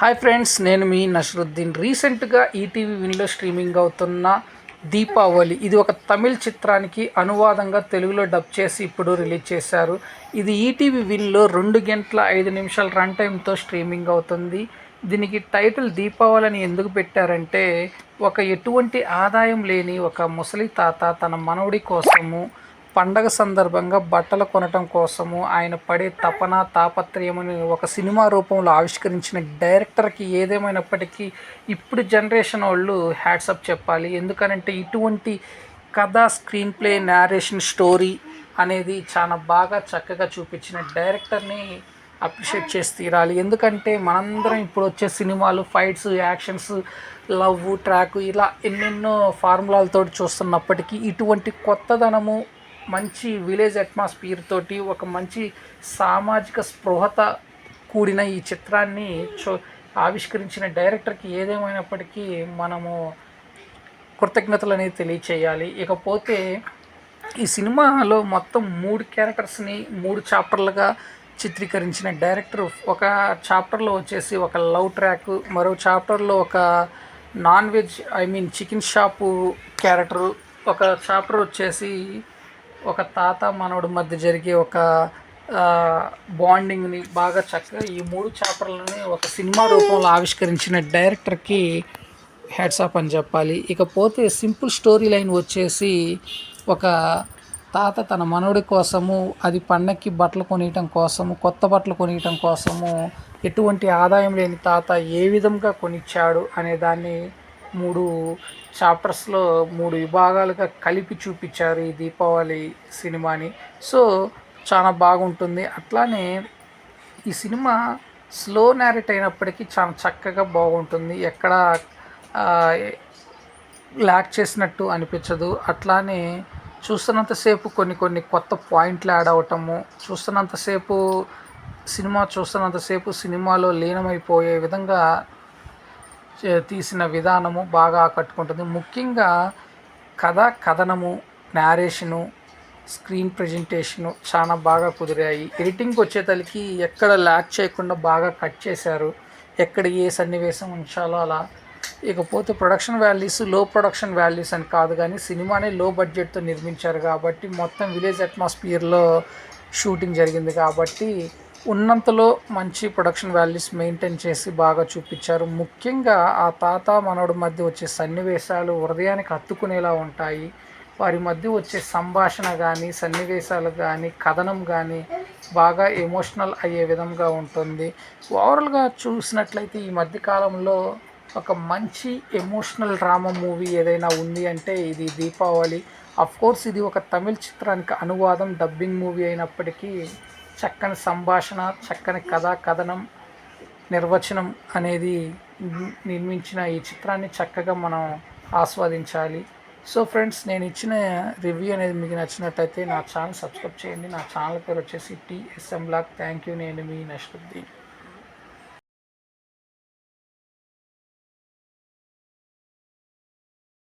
Hi friends, నేను మీ నషరుద్దీన్. రీసెంట్గా ETV విన్లో streaming అవుతున్న దీపావళి ఇది ఒక తమిళ్ చిత్రానికి అనువాదంగా తెలుగులో డబ్ చేసి ఇప్పుడు రిలీజ్ చేశారు. ఇది ఈటీవీ విన్లో 2 గంటల 5 నిమిషాల రన్ టైంతో స్ట్రీమింగ్ అవుతుంది. దీనికి టైటిల్ దీపావళి అని ఎందుకు పెట్టారంటే, ఒక ఎటువంటి ఆదాయం లేని ఒక ముసలి తాత తన మనవడి కోసము పండగ సందర్భంగా బట్టలు కొనటం కోసము ఆయన పడే తపన తాపత్రయమని ఒక సినిమా రూపంలో ఆవిష్కరించిన డైరెక్టర్కి ఏదేమైనప్పటికీ ఇప్పుడు జనరేషన్ వాళ్ళు హ్యాట్సప్ చెప్పాలి. ఎందుకనంటే ఇటువంటి కథ, స్క్రీన్ ప్లే, నేరేషన్, స్టోరీ అనేది చాలా బాగా చక్కగా చూపించిన డైరెక్టర్ని అప్రిషియేట్ చేసి తీరాలి. ఎందుకంటే మనందరం ఇప్పుడు వచ్చే సినిమాలు ఫైట్స్, యాక్షన్స్, లవ్ ట్రాక్ ఇలా ఎన్నెన్నో ఫార్ములాలతో చూస్తున్నప్పటికీ ఇటువంటి కొత్తదనము, మంచి విలేజ్ అట్మాస్ఫియర్ తోటి ఒక మంచి సామాజిక స్పృహత కూడిన ఈ చిత్రాన్ని ఆవిష్కరించిన డైరెక్టర్కి ఏదేమైనప్పటికీ మనము కృతజ్ఞతలు అనేది తెలియచేయాలి. ఇకపోతే ఈ సినిమాలో మొత్తం 3 క్యారెక్టర్స్ని 3 చాప్టర్లుగా చిత్రీకరించిన డైరెక్టర్ ఒక చాప్టర్లో వచ్చేసి ఒక లవ్ ట్రాక్, మరో చాప్టర్లో ఒక non veg chicken shop character, ఒక చాప్టర్ వచ్చేసి ఒక తాత మనవడి మధ్య జరిగే ఒక బాండింగ్ని బాగా చక్కగా ఈ 3 చాప్టర్లని ఒక సినిమా రూపంలో ఆవిష్కరించిన డైరెక్టర్కి హ్యాట్సాప్ అని చెప్పాలి. ఇకపోతే సింపుల్ స్టోరీ లైన్ వచ్చేసి ఒక తాత తన మనవడి కోసము, అది పండక్కి బట్టలు కొనియటం కోసము, కొత్త బట్టలు కొనియటం కోసము ఎటువంటి ఆదాయం లేని తాత ఏ విధంగా కొనిచ్చాడు అనే దాన్ని 3 చాప్టర్స్లో 3 విభాగాలుగా కలిపి చూపించారు ఈ దీపావళి సినిమాని. సో చాలా బాగుంటుంది. అట్లానే ఈ సినిమా స్లో నేరేట్ అయినప్పటికీ చాలా చక్కగా బాగుంటుంది. ఎక్కడ ల్యాక్ చేసినట్టు అనిపించదు. అట్లానే చూస్తున్నంతసేపు కొన్ని కొత్త పాయింట్లు యాడ్ అవటము, చూస్తున్నంతసేపు సినిమాలో లీనమైపోయే విధంగా తీసిన విధానము బాగా ఆకట్టుకుంటుంది. ముఖ్యంగా కథనము, నేరేషను, స్క్రీన్ ప్రజెంటేషను చాలా బాగా కుదిరాయి. ఎడిటింగ్కి వచ్చేతలకి ఎక్కడ ల్యాక్ చేయకుండా బాగా కట్ చేశారు, ఎక్కడ ఏ సన్నివేశం ఉంచాలో అలా. ఇకపోతే ప్రొడక్షన్ వాల్యూస్, లో ప్రొడక్షన్ వాల్యూస్ అని కాదు, కానీ సినిమానే లో బడ్జెట్తో నిర్మించారు కాబట్టి మొత్తం విలేజ్ అట్మాస్ఫియర్లో షూటింగ్ జరిగింది కాబట్టి ఉన్నంతలో మంచి ప్రొడక్షన్ వాల్యూస్ మెయింటైన్ చేసి బాగా చూపించారు. ముఖ్యంగా ఆ తాత మనవడి మధ్య వచ్చే సన్నివేశాలు హృదయానికి హత్తుకునేలా ఉంటాయి. వారి మధ్య వచ్చే సంభాషణ కానీ, సన్నివేశాలు కానీ, కథనం కానీ బాగా ఎమోషనల్ అయ్యే విధంగా ఉంటుంది. ఓవరాల్గా చూసినట్లయితే ఈ మధ్యకాలంలో ఒక మంచి ఎమోషనల్ డ్రామా మూవీ ఏదైనా ఉంది అంటే ఇది దీపావళి. అఫ్కోర్స్ ఇది ఒక తమిళ్ చిత్రానికి అనువాదం, డబ్బింగ్ మూవీ అయినప్పటికీ చక్కని సంభాషణ, చక్కని కథనం, నిర్వచనం అనేది నిర్మించిన ఈ చిత్రాన్ని చక్కగా మనం ఆస్వాదించాలి. సో ఫ్రెండ్స్, నేను ఇచ్చిన రివ్యూ అనేది మీకు నచ్చినట్టయితే నా ఛానల్ సబ్స్క్రైబ్ చేయండి. నా ఛానల్ పేరు వచ్చేసి టీఎస్ఎం బ్లాగ్. Thank you. నేను మీ నషరుద్దీన్.